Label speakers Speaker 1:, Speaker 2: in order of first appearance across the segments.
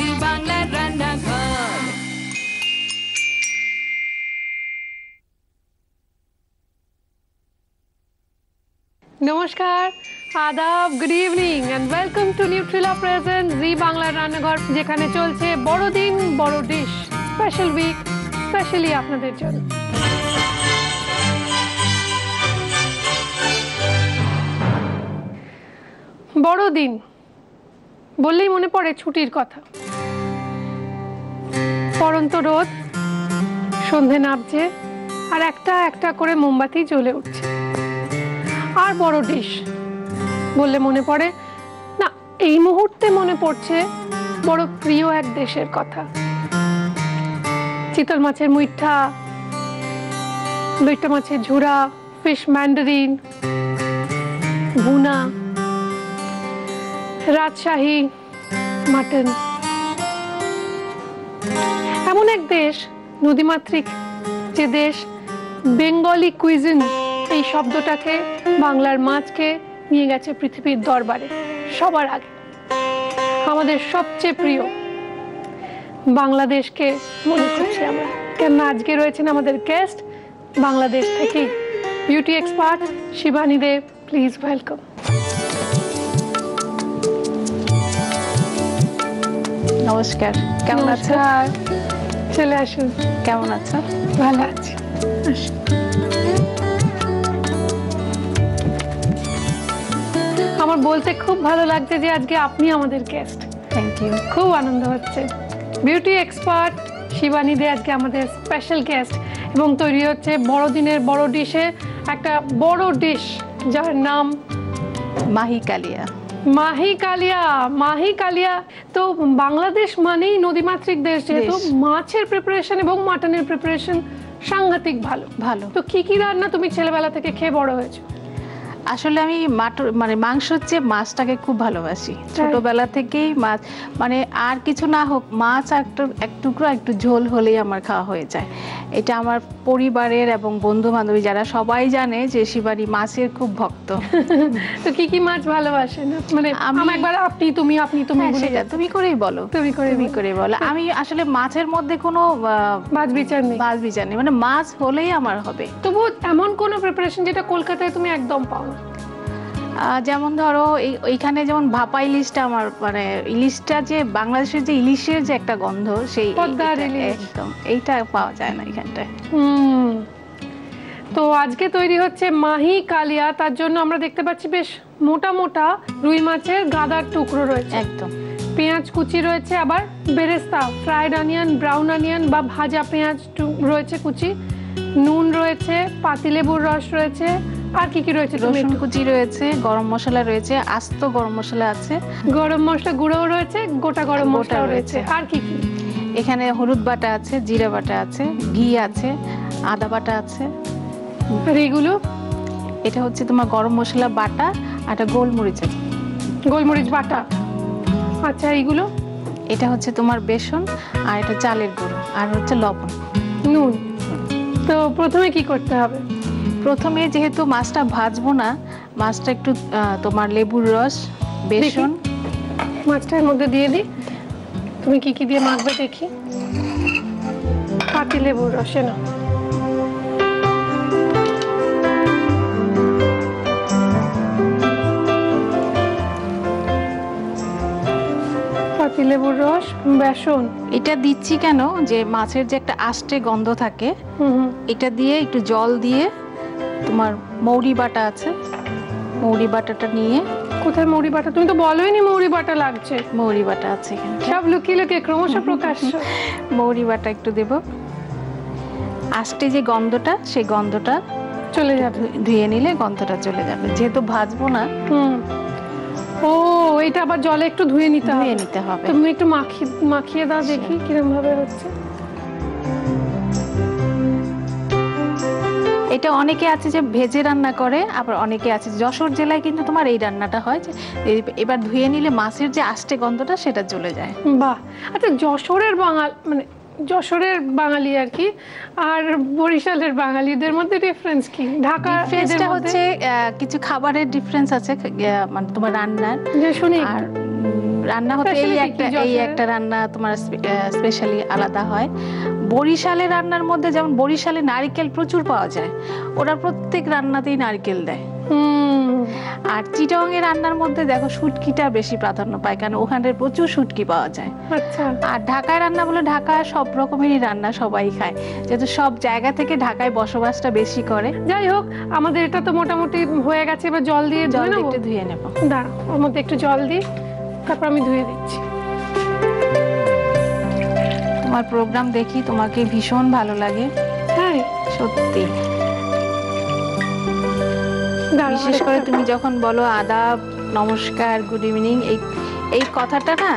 Speaker 1: জি বাংলার রান্নাঘর।
Speaker 2: নমস্কার, আদাব, good evening and welcome to Nutrila present Zee বাংলার রান্নাঘর, যেখানে চলছে বড়দিন বড় ডিশ স্পেশাল উইক স্পেশালি আপনাদের জন্য। বড়দিন বললেই মনে পড়ে ছুটির কথা। পড়ন্ত রোদ, সন্ধে নামছে আর একটা একটা করে মোমবাতি জ্বলে উঠছে। আর বড় ডিশ বললে মনে পড়ে না, এই মুহূর্তে মনে পড়ছে বড় প্রিয় এক দেশের কথা। চিতল মাছের মুইঠা, লইট্টা মাছের ঝুরা, ফিশ ম্যান্ডারিন, ভুনা, রাজশাহী মাটন। এমন এক দেশ, নদীমাতৃক যে দেশ, বেঙ্গলি কুইজিন এই শব্দটাকে, বাংলার মাছকে নিয়ে গেছে পৃথিবীর দরবারে সবার আগে। আমাদের সবচেয়ে প্রিয় বাংলাদেশকে মনে করছি আমরা, কেননা আজকে রয়েছেন আমাদের গেস্ট বাংলাদেশ থেকেই, beauty expert Shivani De. Please welcome.
Speaker 3: নমস্কার, কেমন আছো?
Speaker 2: চলে আসুন।
Speaker 3: কেমন আছো?
Speaker 2: ভালো আছি। আমার বলতে খুব ভালো লাগছে যে আজকে আপনি আমাদের গেস্ট।
Speaker 3: Thank you.
Speaker 2: খুব আনন্দ হচ্ছে। বিউটি এক্সপার্ট শিবানী দে আজকে আমাদের স্পেশাল গেস্ট, এবং তৈরি হচ্ছে বড়দিনের বড় ডিশে একটা বড় ডিশ যার নাম
Speaker 3: মাহি কালিয়া।
Speaker 2: মাহি কালিয়া। মাহি কালিয়া তো বাংলাদেশ মানেই নদীমাতৃক দেশ, যেহেতু মাছের প্রিপারেশন এবং মাটনের প্রিপারেশন সাংঘাতিক ভালো ভালো। তো কি কি রান্না তুমি ছেলেবেলা থেকে খেয়ে বড় হয়েছো?
Speaker 3: আসলে আমি মাংসর চেয়ে মাছটাকে খুব ভালোবাসি ছোটবেলা থেকেই। মাছ মানে আর কিছু না হোক, মাছ এক টুকরো একটু ঝোল হলেই আমার খাওয়া হয়ে যায়। এটা আমার পরিবারের এবং বন্ধু বান্ধবী যারা সবাই জানে যে শিবানী মাছের খুব ভক্ত।
Speaker 2: তো কি কি মাছ ভালোবাসেন? মানে আমি একবার আপনি তুমি
Speaker 3: সেটা তুমি করেই বলো। তুমি করে বলো। আমি আসলে মাছের মধ্যে কোনো বাছ বিচার নেই, মানে মাছ হলেই আমার হবে।
Speaker 2: তবু এমন কোনো প্রিপারেশন যেটা কলকাতায় তুমি একদম পাও না?
Speaker 3: যেমন ধরো এইখানে যেমন ভাপা ইলিশটা আমার, মানে ইলিশটা যে বাংলাদেশের যে ইলিশের যে একটা গন্ধ, সেই একদম এইটা পাওয়া যায় না এখানটায়।
Speaker 2: তো আজকে তৈরি হচ্ছে মাহি কালিয়া। তার জন্য আমরা দেখতে পাচ্ছি বেশ মোটা মোটা রুই মাছের গাদার টুকরো রয়েছে, একদম পেঁয়াজ কুচি রয়েছে, আবার বেরেস্তা, ফ্রাইড অনিয়ন, ব্রাউন অনিয়ন বা ভাজা পেঁয়াজ রয়েছে কুচি, নুন রয়েছে, পাতিলেবুর রস রয়েছে, আর কি কি রয়েছে?
Speaker 3: রসুন কুচি রয়েছে, গরম মশলা রয়েছে, আস্ত গরম মশলা আছে,
Speaker 2: গরম মশলা গুঁড়োও রয়েছে, গোটা গরম মশলা রয়েছে, আর কি কি?
Speaker 3: এখানে হলুদ বাটা আছে, জিরা বাটা আছে, ঘি আছে, আদা বাটা আছে।
Speaker 2: আর এইগুলো?
Speaker 3: এটা হচ্ছে তোমার গরম মশলা বাটা, আর এটা গোলমরিচ বাটা।
Speaker 2: আচ্ছা, এইগুলো?
Speaker 3: এটা হচ্ছে তোমার বেসন, আর এটা চালের গুঁড়ো, আর হচ্ছে লবণ,
Speaker 2: নুন। তো প্রথমে কি করতে হবে?
Speaker 3: প্রথমে যেহেতু মাছটা ভাজবো না, মাছটা একটু তোমার লেবুর রস, বেসন
Speaker 2: মাছটার মধ্যে দিয়ে দিই। তুমি কি কি দিয়ে মাখবে দেখি? পাতি লেবুর রসে না, পাতি লেবুর রস, বেসন।
Speaker 3: এটা দিচ্ছি কেন, যে মাছের যে একটা আষ্টে গন্ধ থাকে, এটা দিয়ে একটু জল দিয়ে, তোমার মৌরি বাটা আছে, মৌরি বাটাটা নিয়ে।
Speaker 2: কোথায় মৌরি বাটা? তুমি তো বলোইনি মৌরি বাটা লাগছে।
Speaker 3: মৌরি বাটা আছে এখানে,
Speaker 2: সব লুকিয়ে লুকিয়ে ক্রমশ প্রকাশ্য।
Speaker 3: মৌরি বাটা একটু দেব, আষ্টে যে গন্ধটা, সেই গন্ধটা
Speaker 2: চলে যাবে।
Speaker 3: ধুয়ে নিলে গন্ধটা চলে যাবে, যেহেতু ভাজবো না।
Speaker 2: ও, এটা আবার জলে একটু ধুয়ে নিতে হবে। তুমি একটু মাখিয়ে দাও দেখি কিরকম ভাবে হচ্ছে।
Speaker 3: এটা অনেকে আছে যে ভেজে রান্না করে, আবার অনেকে আছে, যশোর জেলায় কিন্তু তোমার এই রান্নাটা হয় যে এবার ধুয়ে নিলে মাছের যে আষ্টে গন্ধটা সেটা চলে যায়।
Speaker 2: বাহ। আচ্ছা, যশোরের বাঙালি আর কি, আর বরিশালের বাঙালিদের মধ্যে ডিফারেন্স কি? ঢাকার
Speaker 3: ডিফারেন্সটা হচ্ছে কিছু খাবারের ডিফারেন্স আছে, মানে তোমার রান্নার।
Speaker 2: শুনি।
Speaker 3: আর রান্না হতে এই একটা রান্না তোমার স্পেশালি আলাদা হয়। বরিশালের রান্নার মধ্যে যেমন বরিশালে নারকেল প্রচুর পাওয়া যায়, ওরা প্রত্যেক রান্নাতেই নারকেল দেয়। আর চিটাগাং এর রান্নার মধ্যে দেখো শুটকিটা বেশি প্রাধান্য পায়, কারণ ওখানে প্রচুর শুটকি পাওয়া যায়।
Speaker 2: আচ্ছা।
Speaker 3: আর ঢাকায় রান্না বলে ঢাকায় সব রকমেরই রান্না সবাই খায়, যেহেতু সব জায়গা থেকে ঢাকায় বসবাসটা বেশি করে।
Speaker 2: যাই হোক, আমাদের এটা তো মোটামুটি হয়ে গেছে, এবার জল দিয়ে
Speaker 3: একটু ধুয়ে নেব।
Speaker 2: দাঁড়া, ওর মধ্যে একটু জল দিই, তারপর আমি ধুয়ে দিচ্ছি।
Speaker 3: তোমার প্রোগ্রাম দেখি, তোমাকে ভীষণ ভালো লাগে।
Speaker 2: হ্যাঁ
Speaker 3: সত্যি, বিশেষ করে তুমি যখন বলো আদাব, নমস্কার, গুড ইভিনিং, এই কথাটা না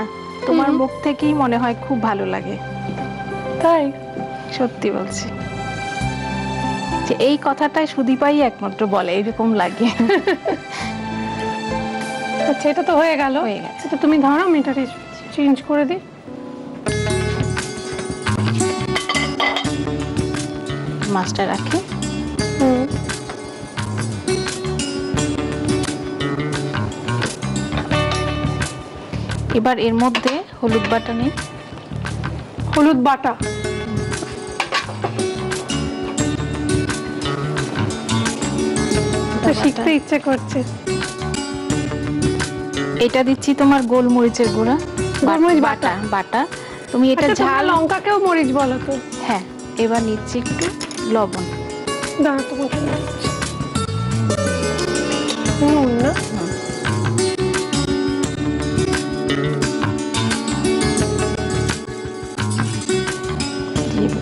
Speaker 3: তোমার মুখ থেকেই মনে হয় খুব ভালো লাগে।
Speaker 2: তাই?
Speaker 3: সত্যি বলছি, যে এই কথাটাই সুদীপাই একমাত্র বলে, এরকম লাগে।
Speaker 2: আচ্ছা, এটা তো হয়ে গেল। তো তুমি ধরো, আমি এটা চেঞ্জ করে দিই।
Speaker 3: মাছটা রাখি। এবার এর মধ্যে হলুদ বাটা নেই।
Speaker 2: হলুদ বাটা শিখতে ইচ্ছে করছে।
Speaker 3: এটা দিচ্ছি তোমার গোলমরিচের গুঁড়া,
Speaker 2: গোলমরিচ বাটা।
Speaker 3: বাটা তুমি এটা ঝাল,
Speaker 2: লঙ্কাকেও মরিচ বলো তো?
Speaker 3: হ্যাঁ। এবার নিচ্ছি একটু লবণ।
Speaker 2: দাঁড়া, তোমাকে নুন না,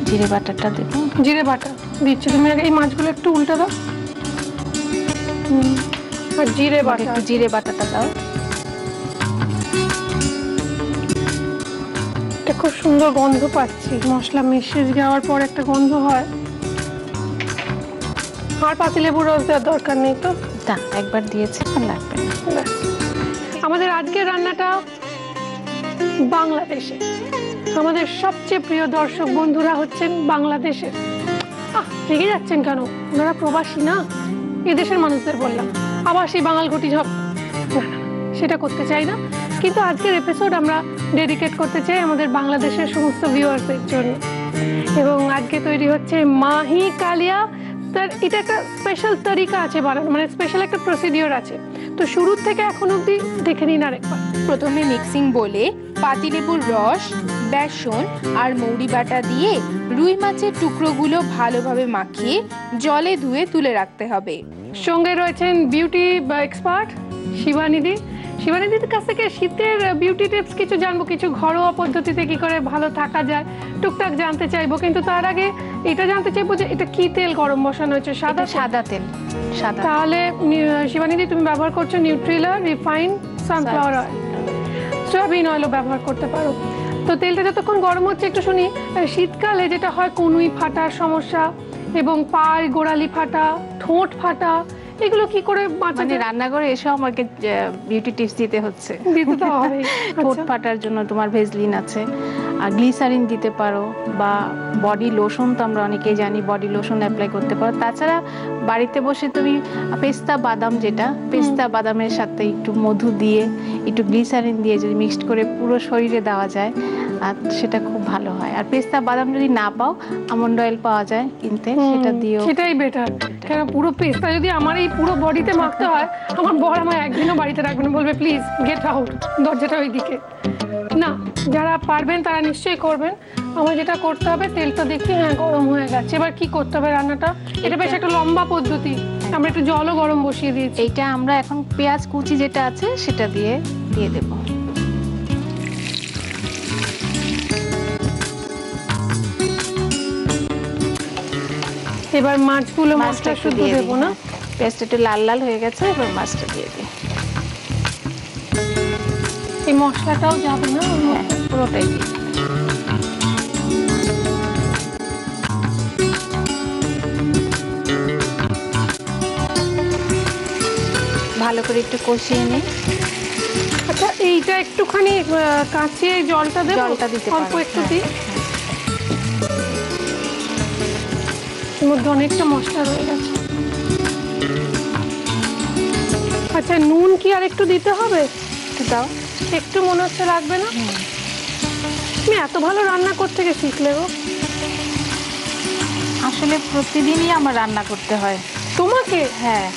Speaker 3: জিরে বাটাটা দেবো।
Speaker 2: জিরে বাটা দিচ্ছি। তুমি আগে এই মাছগুলো একটু উল্টে দাও। আর জিরে বাটা,
Speaker 3: একটু জিরে বাটাটা দাও।
Speaker 2: এটা খুব সুন্দর গন্ধ পাচ্ছি, মশলা মিশে যাওয়ার পর একটা গন্ধ হয়। আর পাতিলেবুর রস দেওয়ার দরকার নেই তো?
Speaker 3: না, একবার দিয়েছি, আর লাগবে না।
Speaker 2: আমাদের আজকের রান্নাটা বাংলাদেশে। আমাদের সবচেয়ে প্রিয় দর্শক বন্ধুরা হচ্ছেন বাংলাদেশের। রেগে যাচ্ছেন কেন? ওনারা প্রবাসী না, এদেশের মানুষদের বললাম। আবার সেই বাঙাল ঘটি ঝপ, সেটা করতে চাই না। কিন্তু আজকের এপিসোড আমরা ডেডিকেট করতে চাই আমাদের বাংলাদেশের সমস্ত ভিউয়ার্সদের জন্য। এবং আজকে তৈরি হচ্ছে মাহি কালিয়া। তার এটা একটা স্পেশাল তরিকা আছে বানানো, মানে স্পেশাল একটা প্রসিডিওর আছে। তো শুরু থেকে এখন অবধি দেখে নিন আরেকবার।
Speaker 1: প্রথমে মিক্সিং বলে পাতিলেবুর রস, বেসন আর মৌরি বাটা দিয়ে রুই মাছের টুকরোগুলো ভালোভাবে মাখিয়ে জলে ধুয়ে তুলে রাখতে হবে।
Speaker 2: সঙ্গে রয়েছেন বিউটি এক্সপার্ট শিবানিদি। শিবানিদির কাছ থেকে শীতের বিউটি টিপস কিছু জানবো, কিছু ঘরোয়া পদ্ধতিতে কি করে ভালো থাকা যায় টুকটাক জানতে চাইবো। কিন্তু তার আগে এটা জানতে চাইবো যে এটা কি তেল গরম বসানো হয়েছে?
Speaker 3: সাদা তেল। সাদা।
Speaker 2: তাহলে শিবানিদি তুমি ব্যবহার করছো Nutrela refined sunflower oil, soybean অয়েলও ব্যবহার করতে পারো। তো তেলটা যতক্ষণ গরম হচ্ছে একটু শুনি। শীতকালে যেটা হয় কনুই ফাটার সমস্যা এবং পায়ে গোড়ালি ফাটা, ঠোঁট ফাটা, এগুলো কি করে বাঁচানো?
Speaker 3: রান্নাঘরে এসে আমাকে বিউটি টিপস দিতে হচ্ছে।
Speaker 2: দিতে তো হবে।
Speaker 3: ঠোঁট ফাটার জন্য তোমার ভেজলিন আছে, আর গ্লিসারিন দিতে পারো, বা বডি লোশন তো আমরা অনেকেই জানি, বডি লোশন অ্যাপ্লাই করতে পারো। তাছাড়া বাড়িতে বসে তুমি পেস্তা বাদাম, যেটা পেস্তা বাদামের সাথে একটু মধু দিয়ে একটু গ্লিসারিন দিয়ে যদি মিক্সড করে পুরো শরীরে দেওয়া যায়, আর সেটা খুব ভালো হয়। আর পেস্তা বাদাম যদি না পাও, আমন্ড অয়েল পাওয়া যায় কিনতে, সেটা দিও,
Speaker 2: সেটাই বেটার। কেন পুরো পেস্তা যদি আমার এই পুরো বডিতে মাখতে হয়, আমার বর আমার একদিনও বাড়িতে রাখবে না, বলবে প্লিজ গেট আউট, দরজাটা ওইদিকে। না, যারা পারবেন তারা নিশ্চয়ই করবেন। আমার যেটা করতে হবে, তেলটা দেখি হ্যাঁ গরম হয়ে গেছে। এবার কি করতে হবে রান্নাটা? এটা বেশ একটা লম্বা পদ্ধতি। আমরা একটু জলও গরম বসিয়ে দিয়েছি।
Speaker 3: এইটা আমরা এখন পেঁয়াজ কুচি যেটা আছে সেটা দিয়ে দেবো।
Speaker 2: এবার মাছগুলো, মাছটা শুধু দেবো না?
Speaker 3: পেস্ট একটু লাল লাল হয়ে গেছে, এবার মাছটা দিয়ে দিই।
Speaker 2: এই মশলাটাও যাবে না?
Speaker 3: হ্যাঁ, পুরোটাই দিই। ভালো করে একটু কষিয়ে নিই।
Speaker 2: আচ্ছা, এইটা একটুখানি কাঁচিয়ে জলটা দেবো?
Speaker 3: জলটা দিতে
Speaker 2: অল্প একটু দিই। এর মধ্যে অনেকটা মশলা রয়ে গেছে। আচ্ছা, নুন কি আর একটু দিতে হবে?
Speaker 3: একটু দাও।
Speaker 2: একটু মনে হচ্ছে লাগবে না? তুমি এত ভালো রান্না করতে গিয়ে শিখলে গো?
Speaker 3: আসলে প্রতিদিনই আমার রান্না করতে হয়।
Speaker 2: তোমাকে?
Speaker 3: হ্যাঁ।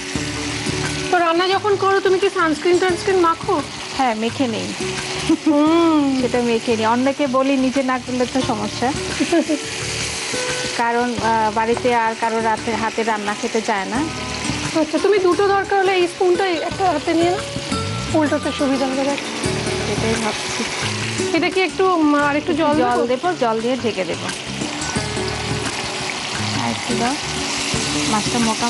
Speaker 2: তো রান্না যখন করো তুমি কি সানস্ক্রিন মাখো?
Speaker 3: হ্যাঁ, মেখে নেই। সেটা মেখে নিই, অন্যকে বলি, নিজে না করলে তো সমস্যা। কারণ বাড়িতে আর কারো হাতে রান্না খেতে চায় না।
Speaker 2: আচ্ছা, তুমি দুটো দরকার হলে এই স্পুনটা একটা হাতে নিয়ে না, উল্টোতে সুবিধা হবে।
Speaker 3: সেটাই ভাবছি।
Speaker 2: এটা কি একটু আর একটু জল
Speaker 3: দেবো, জল দিয়ে ঢেকে দেবো। আর একটু দাও, মাছটা মোটা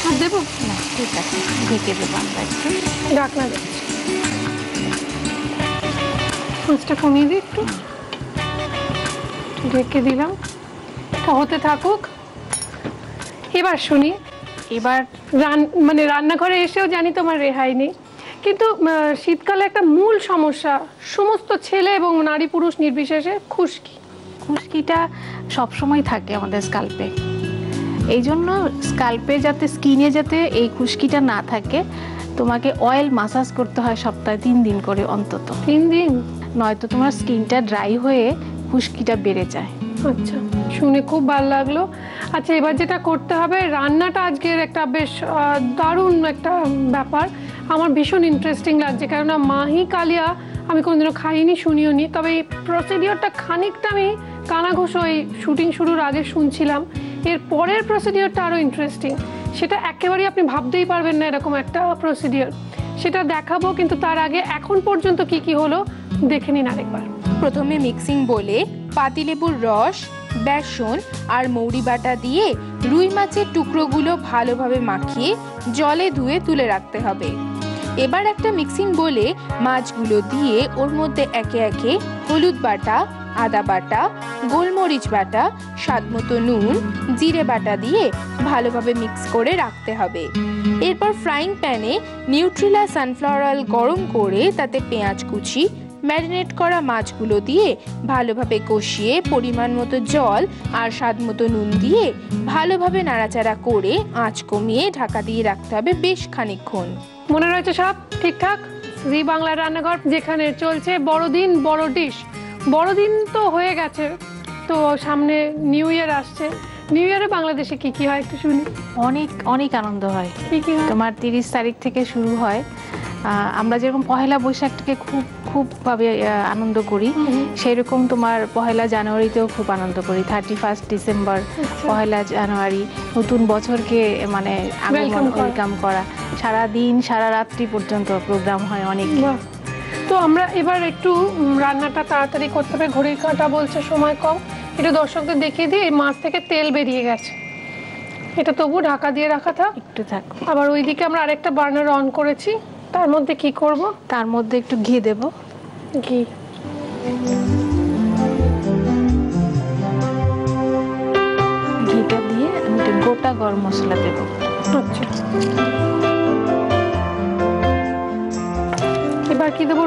Speaker 2: আর দেবো
Speaker 3: না? ঠিক আছে, ঢেকে দেবো আমরা একটু।
Speaker 2: ঢাকনা দিচ্ছি, মাছটা কমিয়ে দিই একটু, ঢেকে দিলাম, হতে থাকুক। এবার শুনি,
Speaker 3: এবার
Speaker 2: মানে রান্নাঘরে এসেও জানি তোমার রেহাই নেই, কিন্তু শীতকালে একটা মূল সমস্যা সমস্ত ছেলে এবং নারী পুরুষ নির্বিশেষে
Speaker 3: খুশকিটা সবসময় থাকে আমাদের স্কাল্পে। এই জন্য স্কাল্পে যাতে, স্কিনে যাতে এই খুশকিটা না থাকে, তোমাকে অয়েল মাসাজ করতে হয় সপ্তাহে 3 দিন করে অন্তত।
Speaker 2: 3 দিন?
Speaker 3: নয়তো তোমার স্কিনটা ড্রাই হয়ে খুশকিটা বেড়ে যায়।
Speaker 2: আচ্ছা, শুনে খুব ভালো লাগলো। আচ্ছা, এবার যেটা করতে হবে, রান্নাটা আজকের একটা বেশ দারুণ একটা ব্যাপার, আমার ভীষণ ইন্টারেস্টিং লাগছে, কেননা মাহি কালিয়া আমি কোনোদিনও খাইনি, শুনিও নি। তবে এই প্রসিডিওরটা খানিকটা আমি কানাঘুষো এই শুটিং শুরুর আগে শুনছিলাম। এর পরের প্রসিডিওরটা আরও ইন্টারেস্টিং, সেটা একেবারেই আপনি ভাবতেই পারবেন না এরকম একটা প্রসিডিওর, সেটা দেখাবো। কিন্তু তার আগে এখন পর্যন্ত কি কি হলো দেখে নিন আরেকবার।
Speaker 1: প্রথমে মিক্সিং বলে পাতিলেবুর রস, বেসন আর মৌরি বাটা দিয়ে রুই মাছের টুকরোগুলো ভালোভাবে মাখিয়ে জলে ধুয়ে তুলে রাখতে হবে। এবার একটা মিক্সিং বলে মাছগুলো দিয়ে ওর মধ্যে একে একে হলুদ বাটা, আদা বাটা, গোলমরিচ বাটা, স্বাদমতো নুন, জিরে বাটা দিয়ে ভালোভাবে মিক্স করে রাখতে হবে। এরপর ফ্রাইং প্যানে নিউট্রিলা সানফ্লাওয়ার অয়েল গরম করে তাতে পেঁয়াজ কুচি, ম্যারিনেট করা মাছগুলো দিয়ে ভালোভাবে কষিয়ে পরিমাণ মতো জল আর স্বাদমতো নুন দিয়ে ভালোভাবে নাড়াচাড়া করে আঁচ কমিয়ে ঢাকা দিয়ে রাখতে হবে বেশ খানিকক্ষণ।
Speaker 2: মনে রয়েছে সব ঠিকঠাক? জি বাংলা রান্নাঘর, যেখানে চলছে বড়দিন বড় ডিশ। বড়দিন তো হয়ে গেছে, তো সামনে নিউ ইয়ার আসছে। নিউ ইয়ারে বাংলাদেশে কি কি হয় একটু শুনি।
Speaker 3: অনেক অনেক আনন্দ হয়।
Speaker 2: কি কি হয়?
Speaker 3: তোমার 30 তারিখ থেকে শুরু হয়। আমরা যেরকম পহেলা বৈশাখটাকে খুব ভাবে আনন্দ করি, সেরকম তোমার পহেলা জানুয়ারিতেও খুব আনন্দ করি। 31 ডিসেম্বর, পহেলা জানুয়ারি নতুন বছরকে মানে ওয়েলকাম করা। সারা দিন সারা রাত্রি পর্যন্ত প্রোগ্রাম হয় অনেক।
Speaker 2: তো আমরা এবার একটু রান্নাটা তাড়াতাড়ি করতে হবে, ঘড়ির কাঁটা বলছে সময় কম। একটু দর্শকদের দেখিয়ে দিই, এই মাছ থেকে তেল বেরিয়ে গেছে, এটা তবু ঢাকা দিয়ে রাখা থাক,
Speaker 3: একটু থাক।
Speaker 2: আবার ওইদিকে আমরা আরেকটা বার্নার অন করেছি, তার মধ্যে কি করব?
Speaker 3: তার মধ্যে একটু ঘি দেব।
Speaker 2: ঘি,
Speaker 3: ঘিটা দিয়ে আমি একটু গোটা গরম মশলা দেব।
Speaker 2: আচ্ছা, এবার কি দেবো?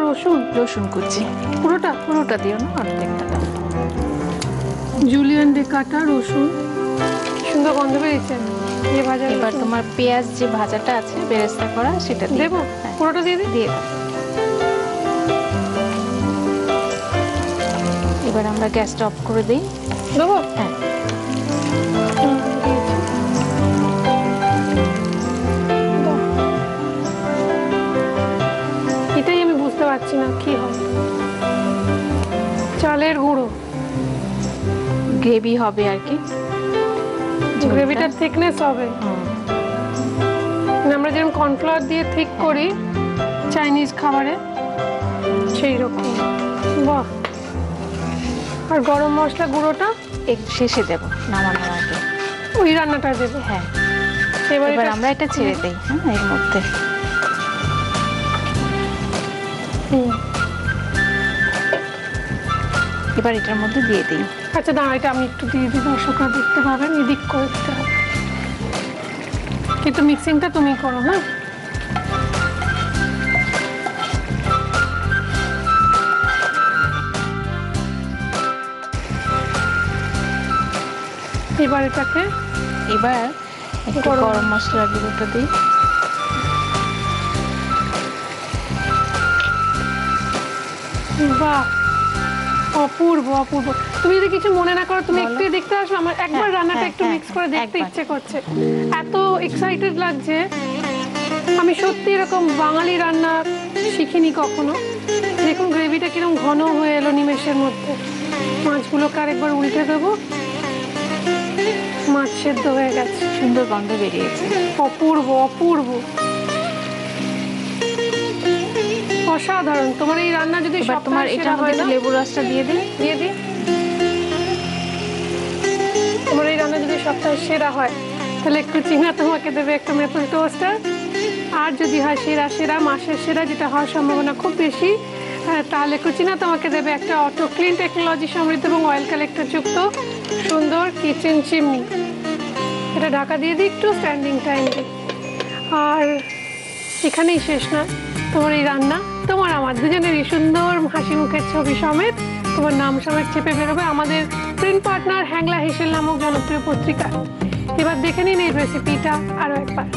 Speaker 3: রসুন কুচি। পুরোটা দিও না, অর্ধেকটা দাও।
Speaker 2: জুলিয়ান ডে কাটা রসুন, সুন্দর গন্ধ বেরিয়েছে।
Speaker 3: এবার তোমার পেঁয়াজ যে ভাজাটা আছে বেরেস্তা করা, সেটা
Speaker 2: দেবো। পুরোটা দিয়ে
Speaker 3: দিয়ে দাও। এবার আমরা গ্যাসটা অফ করে দিই।
Speaker 2: দেবো?
Speaker 3: হ্যাঁ।
Speaker 2: এটাই আমি বুঝতে পারছি না কি হবে। চালের গুঁড়ো,
Speaker 3: গ্রেভি হবে আর কি,
Speaker 2: গ্রেভিটার থিকনেস হবে। আমরা যেরকম কর্নফ্লাওয়ার দিয়ে ঠিক করি চাইনিজ খাবারে, সেই রকম। বাহ। আর গরম মশলা গুঁড়োটা
Speaker 3: একটু শেষে দেব, নামানোর আগে।
Speaker 2: ওই রান্নাটা দেবো?
Speaker 3: হ্যাঁ। এবার আমরা এটা ছেড়ে দেই। হ্যাঁ, এর মধ্যে এবার এটার মধ্যে দিয়ে দিই।
Speaker 2: আচ্ছা দাঁড়া, এটা আমি একটু দিয়ে দিই, দর্শকরা দেখতে পাবেন। এদিক করে দিতে হবে, কিন্তু মিক্সিংটা তুমি করো। হ্যাঁ, এবার এটাকে
Speaker 3: একটু গরম মশলা গুঁড়োটা দিই।
Speaker 2: বাহ, অপূর্ব অপূর্ব। তুমি যদি কিছু মনে না করো, তুমি একটু দেখতে আসবে, আমার একবার রান্নাটা একটু মিক্স করে দেখতে ইচ্ছে করছে, এত এক্সাইটেড লাগছে। আমি সত্যি এরকম বাঙালি রান্না শিখিনি কখনো। দেখুন গ্রেভিটা কিরকম ঘন হয়ে এলো নিমেষের মধ্যে। মাছগুলোকে আরেকবার উল্টে দেবো। মাছ সেদ্ধ হয়ে গেছে,
Speaker 3: সুন্দর গন্ধ বেরিয়েছে,
Speaker 2: অপূর্ব অপূর্ব, অসাধারণ। তোমার এই রান্না যদি
Speaker 3: তোমার এটা মধ্যে লেবুর রসটা দিয়ে দিই,
Speaker 2: তোমার এই রান্না যদি সপ্তাহে সেরা হয় তাহলে একটু চিনা তোমাকে দেবে, একটা মেপল টোস্টার। আর যদি হয় সেরা সেরা মাসের সেরা, যেটা হওয়ার সম্ভাবনা খুব বেশি, তাহলে কুচিনা তোমাকে দেবে একটা অটো ক্লিন টেকনোলজি সমৃদ্ধ এবং অয়েল কালেক্টর যুক্ত সুন্দর কিচেন চিমনি। এটা ঢাকা দিয়ে দিই একটু স্ট্যান্ডিং টাইম দিই। আর এখানেই শেষ না, তোমার এই রান্না তোমার আমার দুজনেরই সুন্দর হাসি মুখের ছবি সমেত, তোমার নাম সমেত চেপে বেরোবে আমাদের প্রিন্ট পার্টনার হ্যাংলা হেসেল নামক জনপ্রিয় পত্রিকা। এবার দেখে নিন এই রেসিপিটা আরও একবার।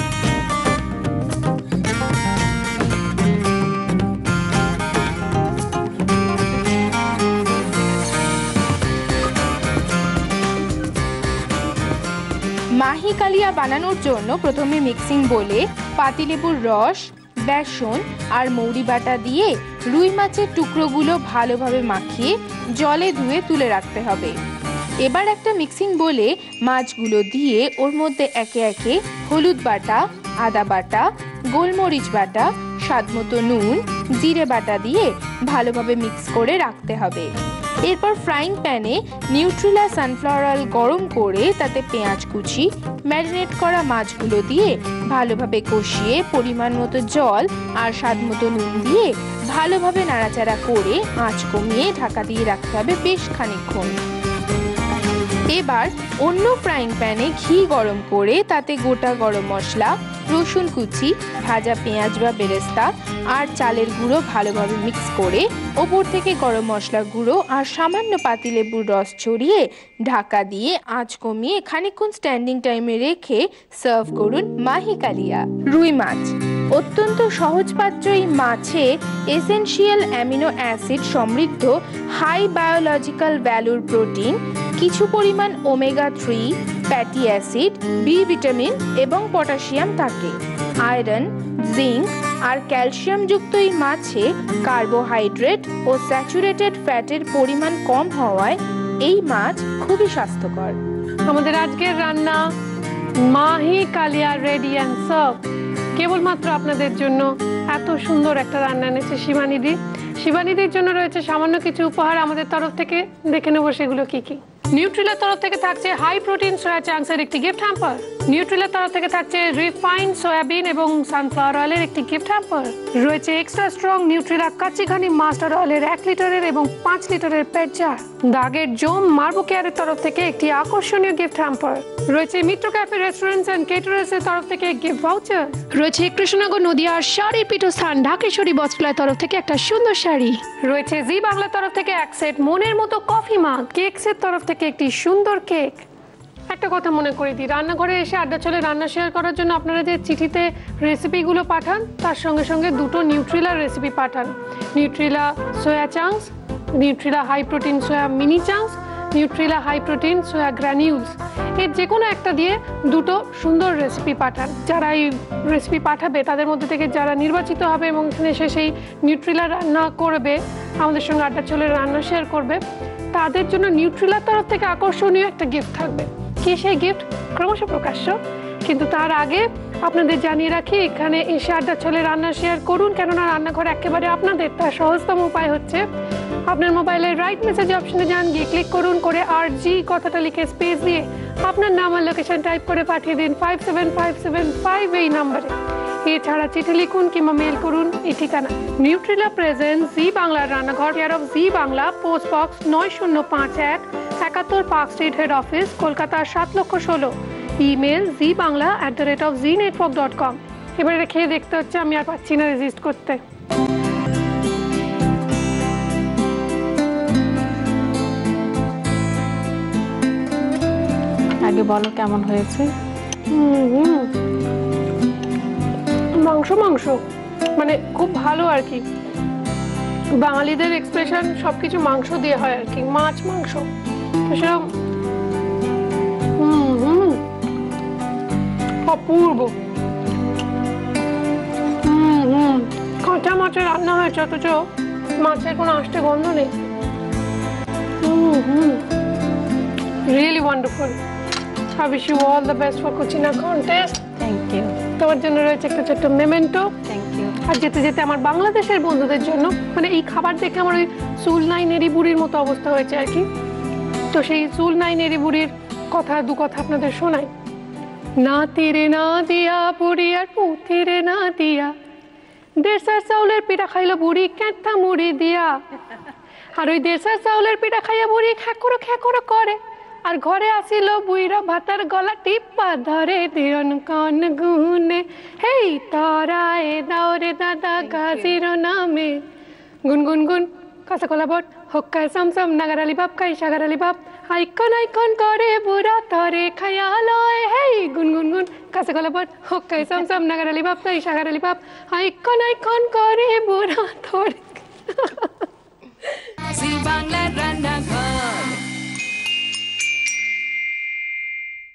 Speaker 1: মাহি কালিয়া বানানোর জন্য প্রথমে মিক্সিং বোলে পাতিলেবুর রস, বেসন আর মৌরি বাটা দিয়ে রুই মাছের টুকরোগুলো ভালোভাবে মাখিয়ে জলে ধুয়ে তুলে রাখতে হবে। এবার একটা মিক্সিং বোলে মাছগুলো দিয়ে ওর মধ্যে একে একে হলুদ বাটা, আদা বাটা, গোলমরিচ বাটা, স্বাদমতো নুন, জিরে বাটা দিয়ে ভালোভাবে মিক্স করে রাখতে হবে। এরপর ফ্রাইং প্যানে নিউট্রিলা সানফ্লাওয়ার অয়েল গরম করে তাতে পেঁয়াজ কুচি, ম্যারিনেট করা মাছগুলো দিয়ে ভালোভাবে কষিয়ে পরিমাণ মতো জল আর স্বাদমতো নুন দিয়ে ভালোভাবে নাড়াচাড়া করে আঁচ কমিয়ে ঢাকা দিয়ে রাখতে হবে বেশ খানিকক্ষণ। এবার অন্য ফ্রাইং প্যানে ঘি গরম করে তাতে গোটা গরম মশলা, রসুন কুচি, ভাজা পেঁয়াজ বা বেরেস্তা আর চালের গুঁড়ো ভালোভাবে মিক্স করে ওপর থেকে গরম মশলার গুঁড়ো আর সামান্য পাতিলেবুর রস ছড়িয়ে ঢাকা দিয়ে আঁচ কমিয়ে খানিকক্ষণ স্ট্যান্ডিং টাইমে রেখে সার্ভ করুন মাহি কালিয়া। রুই মাছ অত্যন্ত সহজপাচ্য এই মাছে এসেনশিয়াল অ্যামিনো অ্যাসিড সমৃদ্ধ হাই বায়োলজিক্যাল ভ্যালুর প্রোটিন, কিছু পরিমাণ omega 3 fatty acid, B vitamin এবং পটাশিয়াম থাকে। আয়রন, জিঙ্ক আর ক্যালসিয়াম যুক্ত এই মাছে কার্বোহাইড্রেট ও স্যাচুরেটেড ফ্যাটের পরিমাণ কম হওয়ায় এই মাছ খুবই স্বাস্থ্যকর।
Speaker 2: আমাদের আজকের রান্না মাহি কালিয়া রেডি অ্যান্ড সার্ভ। কেবলমাত্র আপনাদের জন্য এত সুন্দর একটা রান্না এনেছে শিবানীদি। শিবানীদির জন্য রয়েছে সামান্য কিছু উপহার আমাদের তরফ থেকে, দেখে নেবো সেগুলো কি কি। নিউট্রিলার তরফ থেকে থাকছে হাই প্রোটিন সয়া চাংসের একটি গিফট হ্যাম্পার। নিউট্রিলার তরফ থেকে থাকছে রিফাইন্ড সয়াবিন এবং সানফ্লাওয়ার অয়েলের একটি গিফট হ্যাম্পার। রয়েছে এক্সট্রা স্ট্রং নিউট্রিলা কাচিঘানি মাস্টার অয়েলের 1 লিটারের এবং 5 লিটারের পেট জার। দাগের জোম মার্বো কেয়ারের তরফ থেকে একটি আকর্ষণীয় গিফট হ্যাম্পার। রয়েছে মিত্র ক্যাফে রেস্টুরেন্টস এন্ড কেটারার্স এর তরফ থেকে গিফট ভাউচার। রয়েছে কৃষ্ণনগর নদিয়ার শাড়ির পীঠস্থান ঢাকেশ্বরী বস্ত্রালয়ের তরফ থেকে একটা সুন্দর শাড়ি। রয়েছে জি বাংলার তরফ থেকে এক সেট মনের মতো কফি মাগ, কেকসের তরফ থেকে একটি সুন্দর কেক। একটা কথা মনে করে দিই, রান্নাঘরে এসে আড্ডা চলে রান্না শেয়ার করার জন্য আপনারা যে চিঠিতে রেসিপিগুলো পাঠান তার সঙ্গে সঙ্গে দুটো নিউট্রিলার রেসিপি পাঠান। Nutrila soya chunks, Nutrila high protein soya mini chunks, Nutrila high protein soya granules. এর যে কোনো একটা দিয়ে দুটো সুন্দর রেসিপি পাঠান। যারা এই রেসিপি পাঠাবে তাদের মধ্যে থেকে যারা নির্বাচিত হবে এবং এখানে এসে সেই নিউট্রিলা রান্না করবে, আমাদের সঙ্গে আড্ডা চলে রান্না শেয়ার করবে, তাদের জন্য নিউট্রিলার তরফ থেকে আকর্ষণীয় একটা গিফট থাকবে। কি সেই গিফট ক্রমশ প্রকাশ্য, কিন্তু তার আগে আপনাদের জানিয়ে রাখি, এখানে এসে আড্ডা চলে রান্না শেয়ার করুন, কেননা রান্নাঘর একেবারে আপনাদের। তার সহজতম উপায় হচ্ছে আপনার মোবাইলের রাইট মেসেজ অপশনে যান, গিয়ে ক্লিক করুন, করে RG কথাটা লিখে স্পেস দিয়ে আপনার নাম আর লোকেশন টাইপ করে পাঠিয়ে দিন 57575 এই নাম্বারে। এছাড়া চিঠি লিখুন কিংবা মেল করুন এই ঠিকানা। নিউট্রিলা প্রেজেন্ট জি বাংলার রান্নাঘর, care of G Bangla, post box 9051, 71 park street, head office, Kolkata 7,16,000। Email zibangla@znetwork.com। এবারে খেয়ে দেখতে হচ্ছে, আমি আর পাচ্ছি না রেজিস্ট করতে।
Speaker 3: আগে বলো কেমন হয়েছে।
Speaker 2: মাংস মাংস মানে খুব ভালো আর কি। বাঙালিদের এক্সপ্রেশন সবকিছু মাংস দিয়ে হয় আর কি, মাছ মাংস তো সেরকম অপূর্ব। কাঁচা মাছের রান্না হয়েছে অথচ মাছের কোনো আষ্টে গন্ধ নেই। Really wonderful. I wish you all the best for Cucina contest.
Speaker 3: Thank you.
Speaker 2: তোমার জন্য রয়েছে একটা ছোট্ট মেমেন্টো।
Speaker 3: Thank you.
Speaker 2: আর যেতে যেতে আমার বাংলাদেশের বন্ধুদের জন্য, মানে এই খাবার দেখে আমার ওই সুলনাই নেড়ি বুড়ির মতো অবস্থা হয়েছে আর কি, তো সেই সুলনাই নেড়ি বুড়ির কথা দু কথা আপনাদের শোনাই। না তীরে না দিয়া বুড়ি আর পুঁথিরে না দিয়া, দেড়সার চাউলের পিঠা খাইলো বুড়ি ক্যাঁথা মুড়ি দিয়া। আর ওই দেড়সার চাউলের পিঠা খাইয়া বুড়ি খ্যাকরো খ্যাকরো করে, আর ঘরে আসিল বুইরা ভাতার গলা টিপা ধরে দিরন কন গুনে, হেই তরায় দাওরে দাদা গাজির নামে গুনগুন গুন কাঁচা কলা বট হক্কায় সামসাম নাগার আলি বাপ খাই সাগার আলি বাপ, আইকন আইকন করে বুড়া তরে খায়া লয়, হেই গুনগুন গুন কাঁচা কলা বট হক্কায় সামসাম নাগার আলি বাপ খাই সাগার আলি বাপ, আইকন আইকন করে বুড়া তরে।